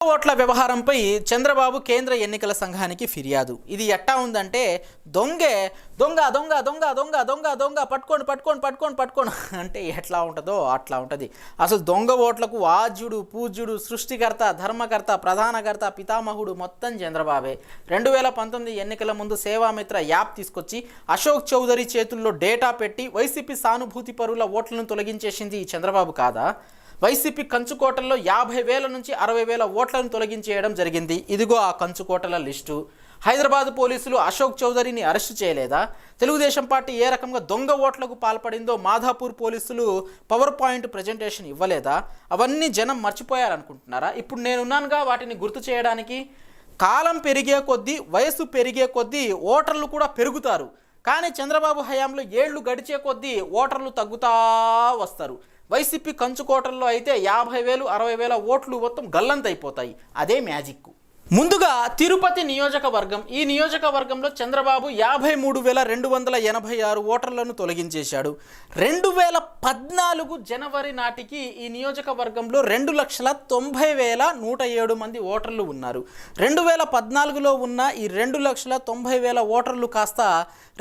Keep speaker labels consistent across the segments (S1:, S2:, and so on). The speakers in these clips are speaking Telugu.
S1: ఓట్ల వ్యవహారంపై చంద్రబాబు కేంద్ర ఎన్నికల సంఘానికి ఫిర్యాదు. ఇది ఎట్టా ఉందంటే దొంగే దొంగ దొంగ దొంగ దొంగ దొంగ దొంగ పట్టుకోండి పట్టుకోండి పట్టుకోండి పట్టుకోండి అంటే ఎట్లా ఉంటుందో అట్లా ఉంటుంది. అసలు దొంగ ఓట్లకు ఆద్యుడు పూజ్యుడు సృష్టికర్త ధర్మకర్త ప్రధానకర్త పితామహుడు మొత్తం చంద్రబాబే. 2019 ఎన్నికల ముందు సేవామిత్ర యాప్ తీసుకొచ్చి అశోక్ చౌదరి చేతుల్లో డేటా పెట్టి వైసీపీ సానుభూతి పరుల ఓట్లను తొలగించేసింది ఈ చంద్రబాబు కాదా? వైసీపీ కంచుకోటల్లో 50,000 నుంచి 60,000 ఓట్లను తొలగించేయడం జరిగింది. ఇదిగో ఆ కంచుకోటల లిస్టు. హైదరాబాద్ పోలీసులు అశోక్ చౌదరిని అరెస్టు చేయలేదా? తెలుగుదేశం పార్టీ ఏ రకంగా దొంగ ఓట్లకు పాల్పడిందో మాధాపూర్ పోలీసులు పవర్ పాయింట్ ప్రజెంటేషన్ ఇవ్వలేదా? అవన్నీ జనం మర్చిపోయారనుకుంటున్నారా? ఇప్పుడు నేనున్నానుగా వాటిని గుర్తు చేయడానికి. కాలం పెరిగే కొద్దీ వయసు పెరిగే కొద్దీ ఓటర్లు కూడా పెరుగుతారు. కానీ చంద్రబాబు హయాంలో ఏళ్లు గడిచే కొద్దీ ఓటర్లు తగ్గుతా వస్తారు. వైసీపీ కంచుకోటల్లో అయితే 50,000 60,000 ఓట్లు మొత్తం గల్లంతైపోతాయి. అదే మ్యాజిక్. ముందుగా తిరుపతి నియోజకవర్గం. ఈ నియోజకవర్గంలో చంద్రబాబు 53,286 ఓటర్లను తొలగించేశాడు. 2014 జనవరి నాటికి ఈ నియోజకవర్గంలో 2,90,107 మంది ఓటర్లు ఉన్నారు. 2014లో ఉన్న ఈ 2,90,000 ఓటర్లు కాస్త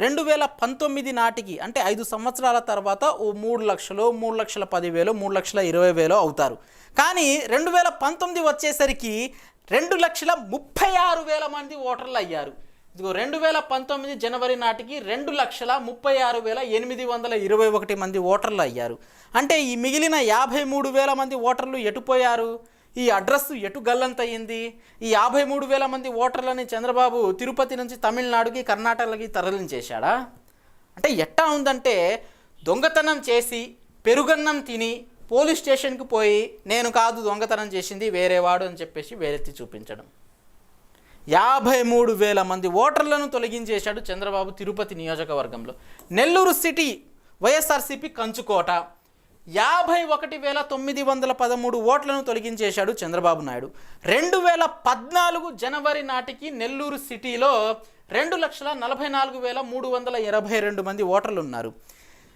S1: 2019 నాటికి అంటే 5 సంవత్సరాల తర్వాత ఓ 3 లక్షలు 3,10,000 3,20,000 అవుతారు. కానీ 2019 వచ్చేసరికి 2,36,000 మంది ఓటర్లు అయ్యారు. ఇదిగో 2019 జనవరి నాటికి 2,36,821 మంది ఓటర్లు అయ్యారు. అంటే ఈ మిగిలిన 53,000 మంది ఓటర్లు ఎటుపోయారు? ఈ అడ్రస్ ఎటు గల్లంతయ్యింది? ఈ 53,000 మంది ఓటర్లని చంద్రబాబు తిరుపతి నుంచి తమిళనాడుకి కర్ణాటకకి తరలించేశాడా? అంటే ఎట్టా ఉందంటే దొంగతనం చేసి పెరుగన్నం తిని పోలీస్ స్టేషన్కి పోయి నేను కాదు దొంగతనం చేసింది వేరేవాడు అని చెప్పేసి వేరెత్తి చూపించడం. 53,000 మంది ఓటర్లను తొలగించేశాడు చంద్రబాబు తిరుపతి నియోజకవర్గంలో. నెల్లూరు సిటీ వైఎస్ఆర్సీపీ కంచుకోట 51,913 ఓట్లను తొలగించేశాడు చంద్రబాబు నాయుడు. 2014 జనవరి నాటికి నెల్లూరు సిటీలో 2,44,322 మంది ఓటర్లు ఉన్నారు.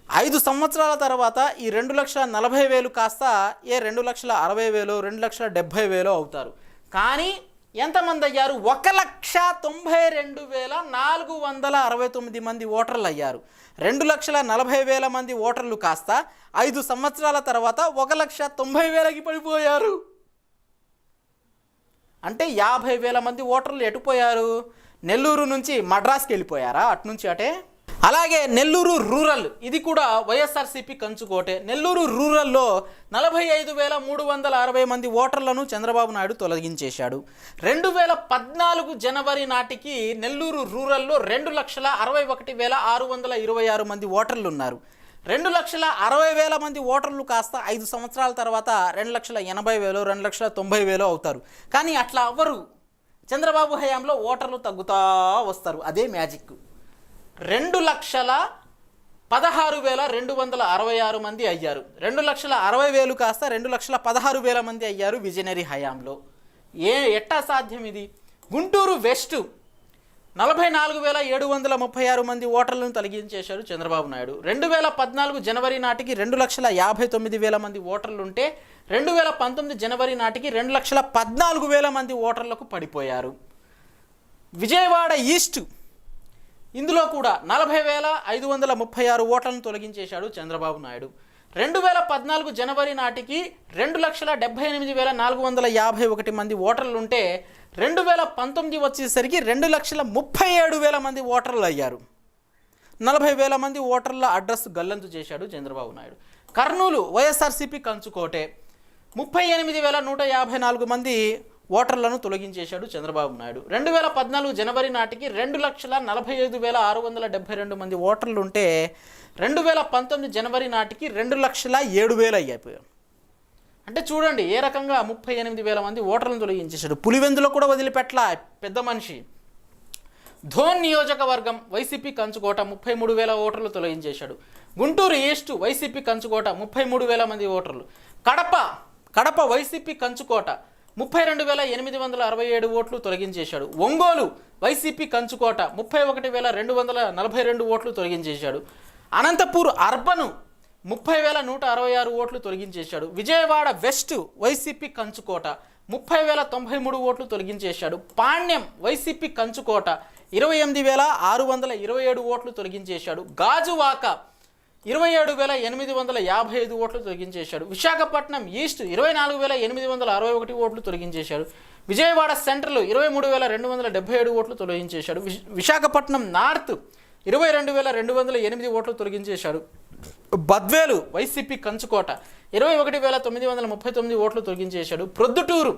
S1: 5 సంవత్సరాల తర్వాత ఈ 2,40,000 కాస్త 2,60,000 2,70,000 అవుతారు. కానీ ఎంతమంది అయ్యారు? 1,92,469 మంది ఓటర్లు అయ్యారు. 2,40,000 మంది ఓటర్లు కాస్త 5 సంవత్సరాల తర్వాత 1,90,000కి పడిపోయారు. అంటే 50,000 మంది ఓటర్లు ఎటుపోయారు? నెల్లూరు నుంచి మద్రాస్కి వెళ్ళిపోయారా? అటునుంచి అటే. అలాగే నెల్లూరు రూరల్, ఇది కూడా వైఎస్ఆర్సీపీ కంచుకోటే. నెల్లూరు రూరల్లో 45,360 మంది ఓటర్లను చంద్రబాబు నాయుడు తొలగించేశాడు. 2014 జనవరి నాటికి నెల్లూరు రూరల్లో 2,61,626 మంది ఓటర్లు ఉన్నారు. 2,60,000 మంది ఓటర్లు కాస్త 5 సంవత్సరాల తర్వాత 2,80,000 2,90,000 అవుతారు. కానీ అట్లా అవ్వరు. చంద్రబాబు హయాంలో ఓటర్లు తగ్గుతా వస్తారు. అదే మ్యాజిక్. 2,16,266 మంది అయ్యారు. 2,60,000 కాస్త 2,16,000 మంది అయ్యారు విజయనరీ హయాంలో. ఎట్టా సాధ్యం ఇది? గుంటూరు వెస్ట్ 44,736 మంది ఓటర్లను తొలగించేశారు చంద్రబాబు నాయుడు. 2014 జనవరి నాటికి 2,59,000 మంది ఓటర్లు ఉంటే 2019 జనవరి నాటికి 2,14,000 మంది ఓటర్లకు పడిపోయారు. విజయవాడ ఈస్ట్, ఇందులో కూడా 40,536 ఓట్లను తొలగించేశాడు చంద్రబాబు నాయుడు. 2014 జనవరి నాటికి 2,78,451 మంది ఓటర్లు ఉంటే 2019 వచ్చేసరికి 2,37,000 మంది ఓటర్లు అయ్యారు. 40,000 మంది ఓటర్ల అడ్రస్ గల్లంతు చేశాడు చంద్రబాబు నాయుడు. కర్నూలు వైఎస్ఆర్సీపీ కంచుకోటే 38,154 మంది ఓటర్లను తొలగించేశాడు చంద్రబాబు నాయుడు. 2014 జనవరి నాటికి 2,45,672 మంది ఓటర్లు ఉంటే 2019 జనవరి నాటికి 2,07,000 అయిపోయారు. అంటే చూడండి ఏ రకంగా 38,000 మంది ఓటర్లను తొలగించేశాడు. పులివెందులో కూడా వదిలిపెట్ల పెద్ద మనిషి. ధోన్ నియోజకవర్గం వైసీపీ కంచుకోట 33,000 ఓటర్లు తొలగించేశాడు. గుంటూరు ఈస్ట్ వైసీపీ కంచుకోట 33,000 మంది ఓటర్లు. కడప వైసీపీ కంచుకోట 32,867 ఓట్లు తొలగించేశాడు. ఒంగోలు వైసీపీ కంచుకోట 31,242 ఓట్లు తొలగించేశాడు. అనంతపూర్ అర్బను 30,166 ఓట్లు తొలగించేశాడు. విజయవాడ వెస్ట్ వైసీపీ కంచుకోట 30,093 ఓట్లు తొలగించేశాడు. పాణ్యం వైసీపీ కంచుకోట 28,627 ఓట్లు తొలగించేశాడు. గాజువాక 27,855 ఓట్లు తొలగించేశాడు. విశాఖపట్నం ఈస్ట్ 24,861 ఓట్లు తొలగించేశాడు. విజయవాడ సెంట్రల్ 23,277 ఓట్లు తొలగించేశాడు. విశాఖపట్నం నార్త్ 22,208 ఓట్లు తొలగించేశాడు. బద్వేలు వైసీపీ కంచుకోట 21,939 ఓట్లు తొలగించేశాడు. ప్రొద్దుటూరు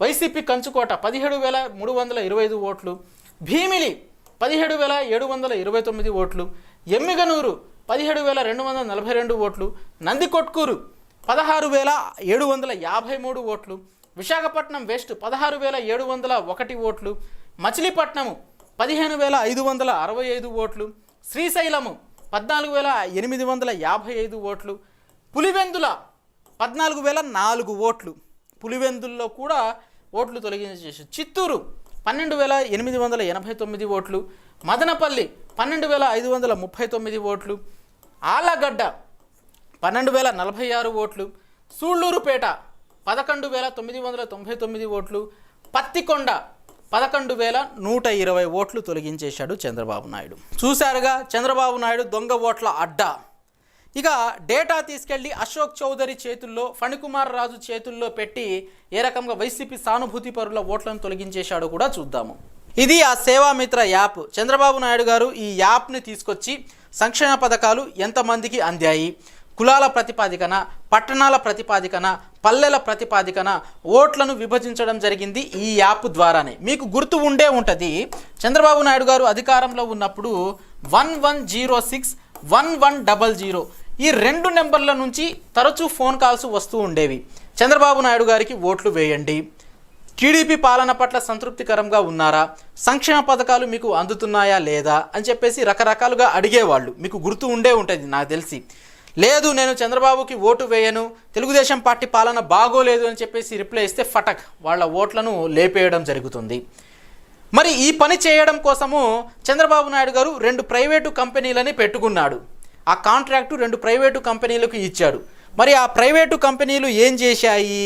S1: వైసీపీ కంచుకోట 17,325 ఓట్లు. భీమిలి 17,729 ఓట్లు. ఎమ్మిగనూరు 17,242 ఓట్లు. నందికొట్కూరు 16,753 ఓట్లు. విశాఖపట్నం వెస్ట్ 16,701 ఓట్లు. మచిలీపట్నము 15,565 ఓట్లు. శ్రీశైలము 14,855 ఓట్లు. పులివెందుల 14,004 ఓట్లు. పులివెందుల్లో కూడా ఓట్లు తొలగించేసి. చిత్తూరు 12,889 ఓట్లు. మదనపల్లి 12,539 ఓట్లు. ఆలగడ్డ 12,046 ఓట్లు. సూళ్లూరుపేట 11,999 ఓట్లు. పత్తికొండ 11,120 ఓట్లు తొలగించేశాడు చంద్రబాబు నాయుడు. చూశారుగా చంద్రబాబు నాయుడు దొంగ ఓట్ల అడ్డా. ఇక డేటా తీసుకెళ్లి అశోక్ చౌదరి చేతుల్లో, ఫణికుమార్ రాజు చేతుల్లో పెట్టి ఏ రకంగా వైసీపీ సానుభూతి పరుల ఓట్లను తొలగించేశాడో కూడా చూద్దాము. ఇది ఆ సేవామిత్ర యాప్. చంద్రబాబు నాయుడు గారు ఈ యాప్ని తీసుకొచ్చి సంక్షేమ పథకాలు ఎంతమందికి అందాయి, కులాల ప్రతిపాదికన, పట్టణాల ప్రతిపాదికన, పల్లెల ప్రతిపాదికన ఓట్లను విభజించడం జరిగింది ఈ యాప్ ద్వారానే. మీకు గుర్తు ఉండే ఉంటుంది, చంద్రబాబు నాయుడు గారు అధికారంలో ఉన్నప్పుడు 1106, 1100 ఈ 2 నెంబర్ల నుంచి తరచూ ఫోన్ కాల్స్ వస్తూ ఉండేవి. చంద్రబాబు నాయుడు గారికి ఓట్లు వేయండి, టీడీపీ పాలన పట్ల సంతృప్తికరంగా ఉన్నారా, సంక్షేమ పథకాలు మీకు అందుతున్నాయా లేదా అని చెప్పేసి రకరకాలుగా అడిగేవాళ్ళు. మీకు గుర్తు ఉండే ఉంటుంది నాకు తెలిసి. లేదు నేను చంద్రబాబుకి ఓటు వేయను, తెలుగుదేశం పార్టీ పాలన బాగోలేదు అని చెప్పేసి రిప్లై ఇస్తే ఫటక్ వాళ్ళ ఓట్లను లేపేయడం జరుగుతుంది. మరి ఈ పని చేయడం కోసము చంద్రబాబు నాయుడు గారు 2 ప్రైవేటు కంపెనీలని పెట్టుకున్నాడు. ఆ కాంట్రాక్టు 2 ప్రైవేటు కంపెనీలకు ఇచ్చాడు. మరి ఆ ప్రైవేటు కంపెనీలు ఏం చేశాయి?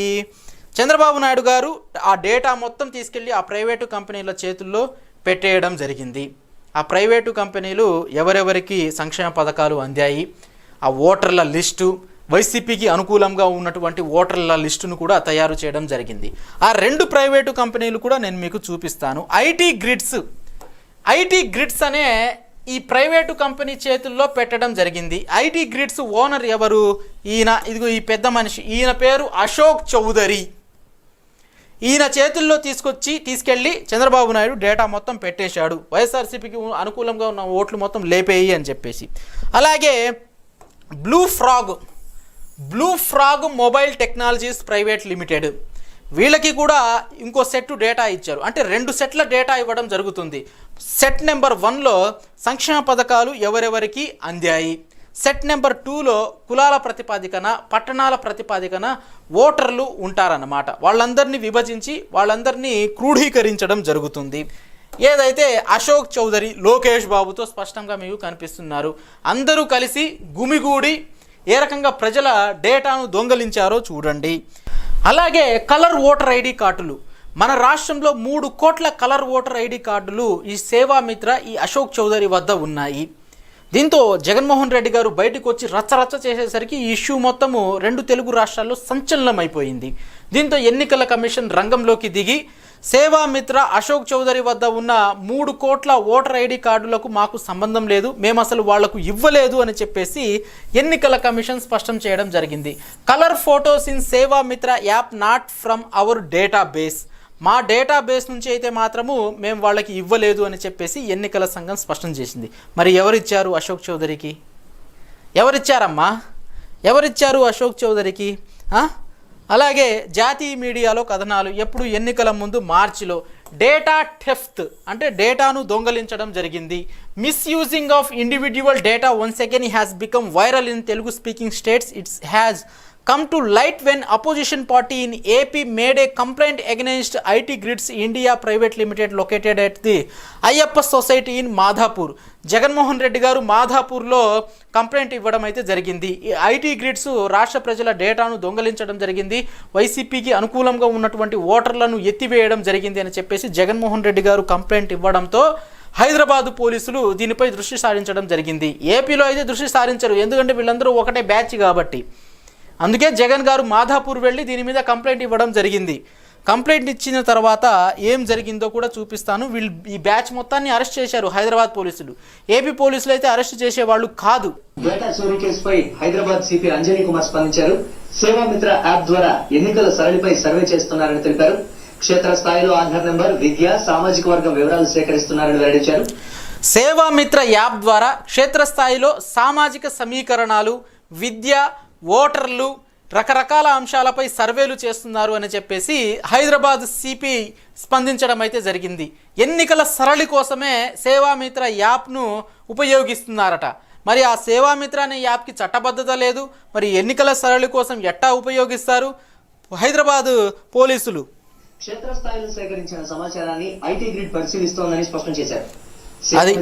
S1: చంద్రబాబు నాయుడు గారు ఆ డేటా మొత్తం తీసుకెళ్ళి ఆ ప్రైవేటు కంపెనీల చేతుల్లో పెట్టేయడం జరిగింది. ఆ ప్రైవేటు కంపెనీలు ఎవరెవరికి సంక్షేమ పథకాలు అందాయి, ఆ ఓటర్ల లిస్టు, వైసీపీకి అనుకూలంగా ఉన్నటువంటి ఓటర్ల లిస్టును కూడా తయారు చేయడం జరిగింది. ఆ 2 ప్రైవేటు కంపెనీలు కూడా నేను మీకు చూపిస్తాను. ఐటీ గ్రిడ్స్ అనే ఈ ప్రైవేటు కంపెనీ చేతుల్లో పెట్టడం జరిగింది. ఐటీ గ్రిడ్స్ ఓనర్ ఎవరు? ఇదిగో ఈ పెద్ద మనిషి, ఈయన పేరు అశోక్ చౌదరి. ఈయన చేతుల్లో తీసుకెళ్ళి చంద్రబాబు నాయుడు డేటా మొత్తం పెట్టేశాడు. వైఎస్ఆర్సీపీకి అనుకూలంగా ఉన్న ఓట్లు మొత్తం లేపేయి అని చెప్పేసి. అలాగే blue frog mobile technologies private limited, వీళ్ళకి కూడా ఇంకో సెట్ డేటా ఇచ్చారు. అంటే 2 సెట్ల డేటా ఇవ్వడం జరుగుతుంది. సెట్ నెంబర్ 1లో సంక్షేమ పథకాలు ఎవరెవరికి అందాయి, సెట్ నెంబర్ 2లో కులాల ప్రతిపాదికన, పట్టణాల ప్రతిపాదికన ఓటర్లు ఉంటారన్నమాట. వాళ్ళందరినీ విభజించి వాళ్ళందరినీ క్రోడీకరించడం జరుగుతుంది. ఏదైతే అశోక్ చౌదరి, లోకేష్ బాబుతో స్పష్టంగా మీకు కనిపిస్తున్నారు. అందరూ కలిసి గుమిగూడి ఏ రకంగా ప్రజల డేటాను దొంగలించారో చూడండి. అలాగే కలర్ ఓటర్ ఐడి కార్డులు, మన రాష్ట్రంలో 3 కోట్ల కలర్ ఓటర్ ఐడి కార్డులు ఈ సేవామిత్ర, ఈ అశోక్ చౌదరి వద్ద ఉన్నాయి. దీంతో జగన్మోహన్ రెడ్డి గారు బయటకు వచ్చి రచ్చరచ్చ చేసేసరికి ఈ ఇష్యూ మొత్తము 2 తెలుగు రాష్ట్రాల్లో సంచలనమైపోయింది. దీంతో ఎన్నికల కమిషన్ రంగంలోకి దిగి సేవామిత్ర అశోక్ చౌదరి వద్ద ఉన్న 3 కోట్ల ఓటర్ ఐడి కార్డులకు మాకు సంబంధం లేదు, మేము అసలు వాళ్లకు ఇవ్వలేదు అని చెప్పేసి ఎన్నికల కమిషన్ స్పష్టం చేయడం జరిగింది. Colour photos in Seva Mitra app not from our database, మా డేటాబేస్ నుంచి అయితే మాత్రము మేము వాళ్ళకి ఇవ్వలేదు అని చెప్పేసి ఎన్నికల సంఘం స్పష్టం చేసింది. మరి ఎవరిచ్చారు అశోక్ చౌదరికి? ఎవరిచ్చారు అశోక్ చౌదరికి? అలాగే జాతీయ మీడియాలో కథనాలు ఎప్పుడు ఎన్నికల ముందు మార్చిలో డేటా థెఫ్ట్ అంటే డేటాను దొంగలించడం జరిగింది. Misusing of individual data once again has become viral in Telugu speaking states. It's has come to light when opposition party in AP made a complaint against IT Grids India Private Limited located at the Ayyappa Society in Madhapur. Jaganmohan Reddy గారు మాధాపూర్లో కంప్లైంట్ ఇవ్వడం అయితే జరిగింది. ఈ ఐటీ గ్రిడ్స్ రాష్ట్ర ప్రజల డేటాను దొంగలించడం జరిగింది, వైసీపీకి అనుకూలంగా ఉన్నటువంటి ఓటర్లను ఎత్తివేయడం జరిగింది అని చెప్పేసి జగన్మోహన్ రెడ్డి గారు కంప్లైంట్ ఇవ్వడంతో హైదరాబాదు పోలీసులు దీనిపై దృష్టి సారించడం జరిగింది. ఏపీలో అయితే దృష్టి సారించరు, ఎందుకంటే వీళ్ళందరూ ఒకటే బ్యాచ్ కాబట్టి. అందుకే జగన్ గారు మాధాపూర్ వెళ్ళి దీని మీద కంప్లైంట్ ఇవ్వడం జరిగింది. కంప్లైంట్ ఇచ్చిన తర్వాత ఏం జరిగిందో కూడా చూపిస్తాను. వీళ్ళు ఈ బ్యాచ్ మొత్తాన్ని అరెస్ట్ చేశారు హైదరాబాద్ పోలీసులు. ఏపీ పోలీసులు అయితే అరెస్ట్ చేసేవాళ్ళు కాదు.
S2: డేటా చోరీ కేసుపై హైదరాబాద్ సిపి అంజనీ కుమార్ స్పందించారు. సేవామిత్ర యాప్ ద్వారా ఎన్నికల సరళిపై సర్వే చేస్తున్నారని తెలిపారు. క్షేత్రస్థాయిలో ఆధార్ నెంబర్, విద్య, సామాజిక వర్గం వివరాలు సేకరిస్తున్నారని వెల్లడించారు.
S1: సేవామిత్ర యాప్ ద్వారా క్షేత్రస్థాయిలో సామాజిక సమీకరణాలు, విద్య, ఓటర్లు, రకరకాల అంశాలపై సర్వేలు చేస్తున్నారు అని చెప్పేసి హైదరాబాద్ సిపి స్పందించడం అయితే జరిగింది. ఎన్నికల సరళి కోసమే సేవామిత్ర యాప్ను ఉపయోగిస్తున్నారట. మరి ఆ సేవామిత్ర అనే యాప్కి చట్టబద్ధత లేదు. మరి ఎన్నికల సరళి కోసం ఎట్టా ఉపయోగిస్తారు హైదరాబాద్ పోలీసులు?
S2: క్షేత్రస్థాయిలో సేకరించిన సమాచారాన్ని ఐటీ గ్రిడ్ పరిశీలిస్తోందని స్పష్టం చేశారు.
S1: అది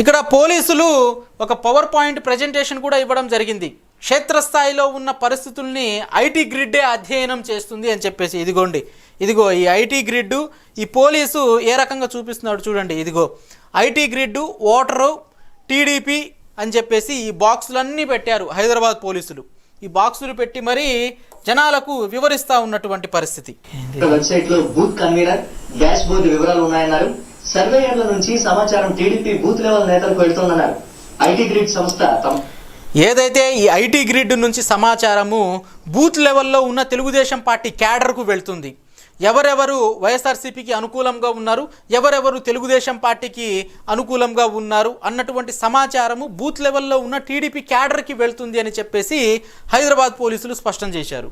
S1: ఇక్కడ పోలీసులు ఒక పవర్ పాయింట్ ప్రెజెంటేషన్ కూడా ఇవ్వడం జరిగింది. క్షేత్రస్థాయిలో ఉన్న పరిస్థితుల్ని ఐటీ గ్రిడ్డే అధ్యయనం చేస్తుంది అని చెప్పేసి. ఇదిగో ఈ ఐటీ గ్రిడ్ ఈ పోలీసు ఏ రకంగా చూపిస్తున్నాడు చూడండి. ఇదిగో ఐటీ గ్రిడ్, ఓటరు, టీడీపీ అని చెప్పేసి ఈ బాక్సులన్నీ పెట్టారు హైదరాబాద్ పోలీసులు. ఈ బాక్సులు పెట్టి మరీ జనాలకు వివరిస్తూ ఉన్నటువంటి పరిస్థితి.
S2: వెబ్సైట్ లో బూత్ కన్వీనర్, డాష్ బోర్డు వివరాలు ఉన్నాయన్నారు. సర్వేయర్ల నుంచి సమాచారం టీడీపీ బూత్ లెవెల్ నేతలకు వెళ్తోందన్నారు. ఐటీ గ్రిడ్ సంస్థ
S1: ఏదైతే ఈ ఐటీ గ్రిడ్ నుంచి సమాచారము బూత్ లెవెల్లో ఉన్న తెలుగుదేశం పార్టీ క్యాడర్కు వెళ్తుంది. ఎవరెవరు వైఎస్ఆర్సీపీకి అనుకూలంగా ఉన్నారు, ఎవరెవరు తెలుగుదేశం పార్టీకి అనుకూలంగా ఉన్నారు అన్నటువంటి సమాచారము బూత్ లెవెల్లో ఉన్న టీడీపీ క్యాడర్కి వెళ్తుంది అని చెప్పేసి హైదరాబాద్ పోలీసులు స్పష్టం చేశారు.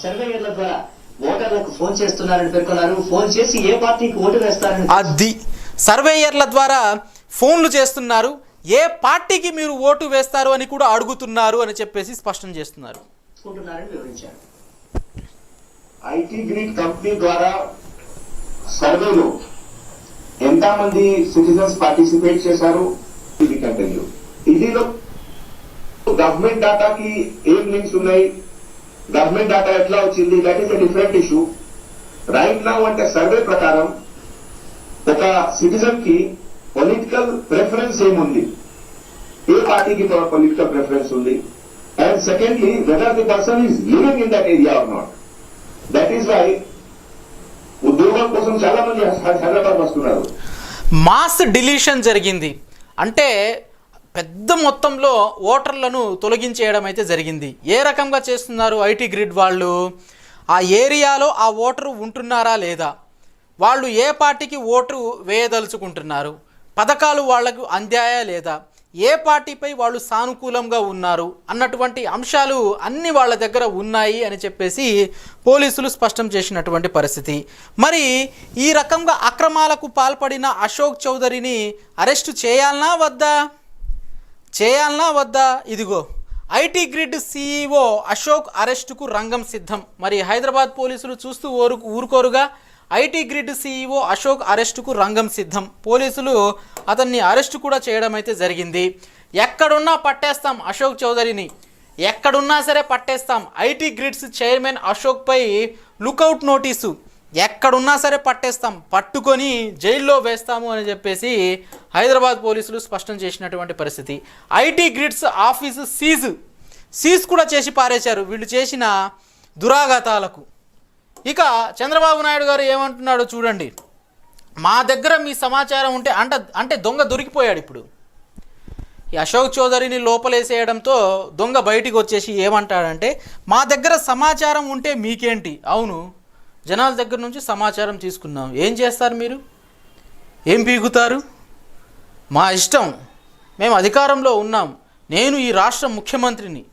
S2: సర్వేయర్ల ద్వారా ఓటర్లకు ఫోన్ చేస్తున్నారని పేర్కొన్నారు. ఫోన్ చేసి ఏ పార్టీకి ఓటు వేస్తారని,
S1: అది సర్వేయర్ల ద్వారా ఫోన్లు చేస్తున్నారు, ఏ పార్టీకి మీరు ఓటు వేస్తారు అని కూడా అడుగుతున్నారు అని చెప్పేసి స్పష్టం చేస్తున్నారు.
S3: ఐటీ గ్రిడ్ కంపెనీ ద్వారా సర్వేలో ఎంతమంది సిటిజన్స్ పార్టిసిపేట్ చేశారు ఇది కంపెనీలో. ఇదిలో గవర్నమెంట్ డాటాకి ఏం లింక్స్ ఉన్నాయి, గవర్నమెంట్ డాటా ఎట్లా వచ్చింది, that is a different issue. Right now అంటే సర్వే ప్రకారం ఒక సిటిజన్ కి పొలిటికల్ ప్రిఫరెన్స్ ఏముంది, ఏ పార్టీకి పొలిటికల్ ప్రిఫరెన్స్ ఉంది, and secondly whether the person is living in that area or not. That is why ఉద్యోగం కోసం చాలా మంది హైదరాబాద్ వస్తున్నారు.
S1: మాస్ డిలీషన్ జరిగింది అంటే పెద్ద మొత్తంలో ఓటర్లను తొలగించేయడం అయితే జరిగింది. ఏ రకంగా చేస్తున్నారు ఐటీ గ్రిడ్ వాళ్ళు? ఆ ఏరియాలో ఆ ఓటరు ఉంటున్నారా లేదా, వాళ్ళు ఏ పార్టీకి ఓటు వేయదలుచుకుంటున్నారు, పథకాలు వాళ్లకు అందాయా లేదా, ఏ పార్టీపై వాళ్ళు సానుకూలంగా ఉన్నారు అన్నటువంటి అంశాలు అన్నీ వాళ్ళ దగ్గర ఉన్నాయి అని చెప్పేసి పోలీసులు స్పష్టం చేసినటువంటి పరిస్థితి. మరి ఈ రకంగా అక్రమాలకు పాల్పడిన అశోక్ చౌదరిని అరెస్టు చేయాలనా వద్దా? ఇదిగో ఐటీ గ్రిడ్ సీఈఓ అశోక్ అరెస్టుకు రంగం సిద్ధం. మరి హైదరాబాద్ పోలీసులు చూస్తూ ఊరుకోరుగా. ఐటీ గ్రిడ్ సీఈఓ అశోక్ అరెస్టుకు రంగం సిద్ధం. పోలీసులు అతన్ని అరెస్టు కూడా చేయడం అయితే జరిగింది. ఎక్కడున్నా పట్టేస్తాం అశోక్ చౌదరిని, ఎక్కడున్నా సరే పట్టేస్తాం. ఐటీ గ్రిడ్స్ చైర్మన్ అశోక్పై లుకౌట్ నోటీసు, ఎక్కడున్నా సరే పట్టేస్తాం, పట్టుకొని జైల్లో వేస్తాము అని చెప్పేసి హైదరాబాద్ పోలీసులు స్పష్టం చేసినటువంటి పరిస్థితి. ఐటీ గ్రిడ్స్ ఆఫీసు సీజ్ కూడా చేసి పారేశారు వీళ్ళు చేసిన దురాఘాతాలకు. ఇక చంద్రబాబు నాయుడు గారు ఏమంటున్నాడో చూడండి. మా దగ్గర మీ సమాచారం ఉంటే అంటే దొంగ దొరికిపోయాడు. ఇప్పుడు ఈ అశోక్ చౌదరిని లోపలేసేయడంతో దొంగ బయటికి వచ్చేసి ఏమంటాడంటే, మా దగ్గర సమాచారం ఉంటే మీకేంటి, అవును జనాల దగ్గర నుంచి సమాచారం తీసుకున్నాం, ఏం చేస్తారు మీరు, ఏం పీకుతారు, మా ఇష్టం, మేము అధికారంలో ఉన్నాం, నేను ఈ రాష్ట్ర ముఖ్యమంత్రిని,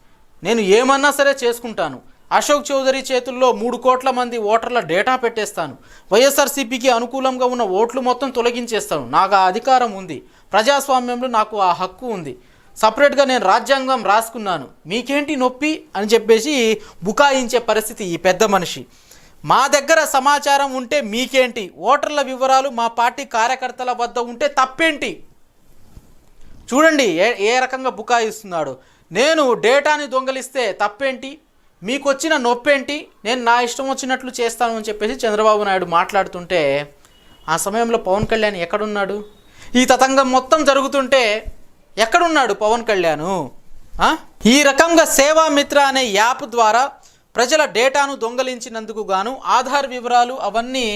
S1: నేను ఏమన్నా సరే చేసుకుంటాను, అశోక్ చౌదరి చేతుల్లో 3 కోట్ల మంది ఓటర్ల డేటా పెట్టేస్తాను, వైఎస్ఆర్సీపీకి అనుకూలంగా ఉన్న ఓట్లు మొత్తం తొలగించేస్తాను, నాకు ఆ అధికారం ఉంది, ప్రజాస్వామ్యంలో నాకు ఆ హక్కు ఉంది, సపరేట్గా నేను రాజ్యాంగం రాసుకున్నాను, మీకేంటి నొప్పి అని చెప్పేసి బుకాయించే పరిస్థితి ఈ పెద్ద మనిషి. మా దగ్గర సమాచారం ఉంటే మీకేంటి, ఓటర్ల వివరాలు మా పార్టీ కార్యకర్తల వద్ద ఉంటే తప్పేంటి? చూడండి ఏ రకంగా బుకాయిస్తున్నాడు. నేను డేటాని దొంగలిస్తే తప్పేంటి, మీకు వచ్చిన నొప్పేంటి, నేను నా ఇష్టం వచ్చినట్లు చేస్తాను అని చెప్పేసి చంద్రబాబు నాయుడు మాట్లాడుతుంటే ఆ సమయంలో పవన్ కళ్యాణ్ ఎక్కడున్నాడు? ఈ తతంగం మొత్తం జరుగుతుంటే ఎక్కడున్నాడు పవన్ కళ్యాణ్? ఈ రకంగా సేవామిత్ర అనే యాప్ ద్వారా ప్రజల డేటాను దొంగలించినందుకు గాను, ఆధార్ వివరాలు అవన్నీ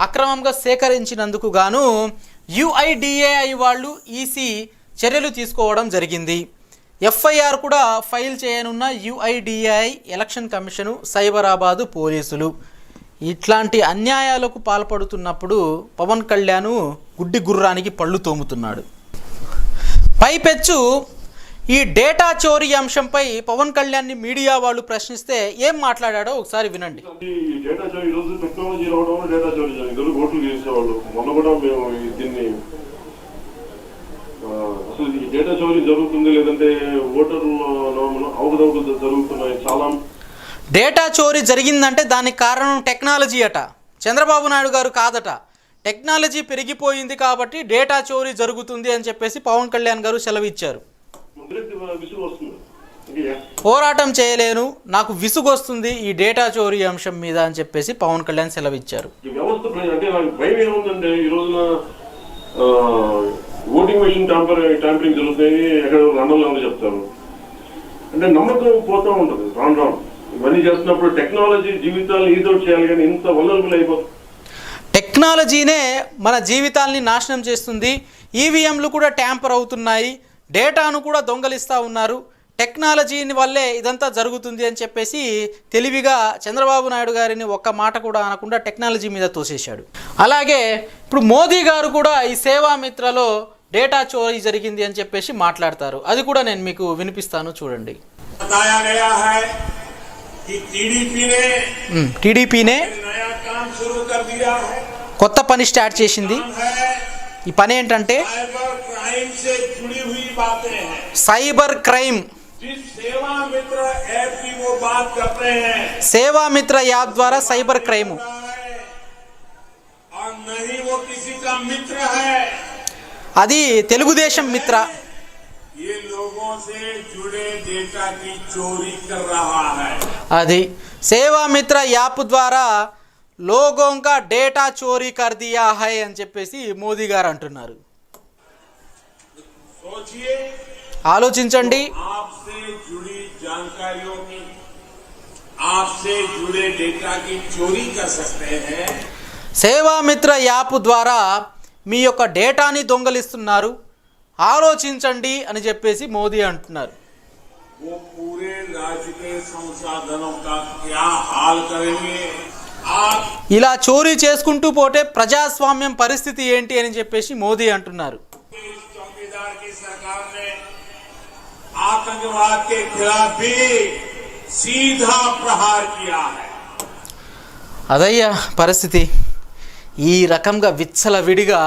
S1: అక్రమంగా సేకరించినందుకు గాను UIDAI వాళ్ళు ఈసీ చర్యలు తీసుకోవడం జరిగింది. FIR కూడా ఫైల్ చేయనున్న UIDAI, ఎలక్షన్ కమిషను, సైబరాబాదు పోలీసులు. ఇట్లాంటి అన్యాయాలకు పాల్పడుతున్నప్పుడు పవన్ కళ్యాణ్ గుడ్డి గుర్రానికి పళ్ళు తోముతున్నాడు. పైపెచ్చు ఈ డేటా చోరీ అంశంపై పవన్ కళ్యాణ్ని మీడియా వాళ్ళు ప్రశ్నిస్తే ఏం మాట్లాడాడో ఒకసారి వినండి.
S4: ఈ డేటా చోరీ ఈరోజు టెక్నాలజీ రావడం వల్ల డేటా చోరీ జరిగింది. ఓట్లు చేసేవాళ్ళు మొన్న కూడా మేము దీన్ని అసలు ఈ డేటా చోరీ జరుగుతుంది లేదంటే ఓటర్లు అవకతవకలు జరుగుతున్నాయి. చాలా
S1: డేటా చోరీ జరిగిందంటే దానికి కారణం టెక్నాలజీ అట, చంద్రబాబు నాయుడు గారు కాదట. టెక్నాలజీ పెరిగిపోయింది కాబట్టి డేటా చోరీ జరుగుతుంది అని చెప్పేసి పవన్ కళ్యాణ్ గారు సెలవిచ్చారు. పోరాటం చేయలేను, నాకు విసుగు వస్తుంది ఈ డేటా చోరీ అంశం మీద అని చెప్పేసి పవన్ కళ్యాణ్ సెలవిచ్చారు.
S4: ఈ వ్యవస్థ అంటే నాకు భయం ఏముందంటే ఈ రోజున ఓటింగ్ మెషిన్ ట్యాంపరింగ్ జరుగుతాయి, ఎక్కడ లండన్లో అని చెప్తారు. అంటే నమ్మకం పోతూ ఉంటుంది రాను రాను. ఇవన్నీ చేస్తున్నప్పుడు టెక్నాలజీ జీవితాలు ఈజీ చేయాలి కానీ ఇంత వల్నరబుల్ అయిపోతుంది.
S1: టెక్నాలజీనే మన జీవితాల్ని నాశనం చేస్తుంది. ఈవీఎంలు కూడా ట్యాంపర్ అవుతున్నాయి, డేటాను కూడా దొంగలిస్తూ ఉన్నారు. టెక్నాలజీని వల్లే ఇదంతా జరుగుతుంది అని చెప్పేసి తెలివిగా చంద్రబాబు నాయుడు గారిని ఒక్క మాట కూడా అనకుండా టెక్నాలజీ మీద తోసేశాడు. అలాగే ఇప్పుడు మోదీ గారు కూడా ఈ సేవామిత్రలో డేటా చోరీ జరిగింది అని చెప్పేసి మాట్లాడతారు. అది కూడా నేను మీకు వినిపిస్తాను, చూడండి. టీడీపీనే కొత్త పని స్టార్ట్ చేసింది. ఈ పని ఏంటంటే సైబర్ క్రైమ్. సేవామిత్ర యాప్ ద్వారా సైబర్ క్రైమ్. అది తెలుగుదేశం మిత్ర. అది సేవామిత్ర యాప్ ద్వారా लोगों का डेटा चोरी कर दिया है అని చెప్పేసి మోదీ గారు అంటున్నారు. ఆలోచించండి.
S5: आपसे जुड़ी जानकारियों की, आपसे जुड़े डेटा की चोरी कर सकते हैं.
S1: సేవామిత్ర యాప్ ద్వారా మీ యొక్క డేటాని దొంగలిస్తున్నారు, ఆలోచించండి అని చెప్పేసి మోదీ అంటున్నారు.
S5: वो पूरे राज्य के संसाधनों का क्या हाल करेंगे?
S1: ఇలా చోరీ చేసుకుంటూ పోతే ప్రజాస్వామ్యం పరిస్థితి ఏంటి అని చెప్పేసి మోదీ అంటున్నారు.
S5: चौकीदार की सरकार ने आतंकवाद के खिलाफ भी सीधा प्रहार किया है.
S1: అదయ్యా పరిస్థితి. ఈ రకంగా విచ్చలవిడిగా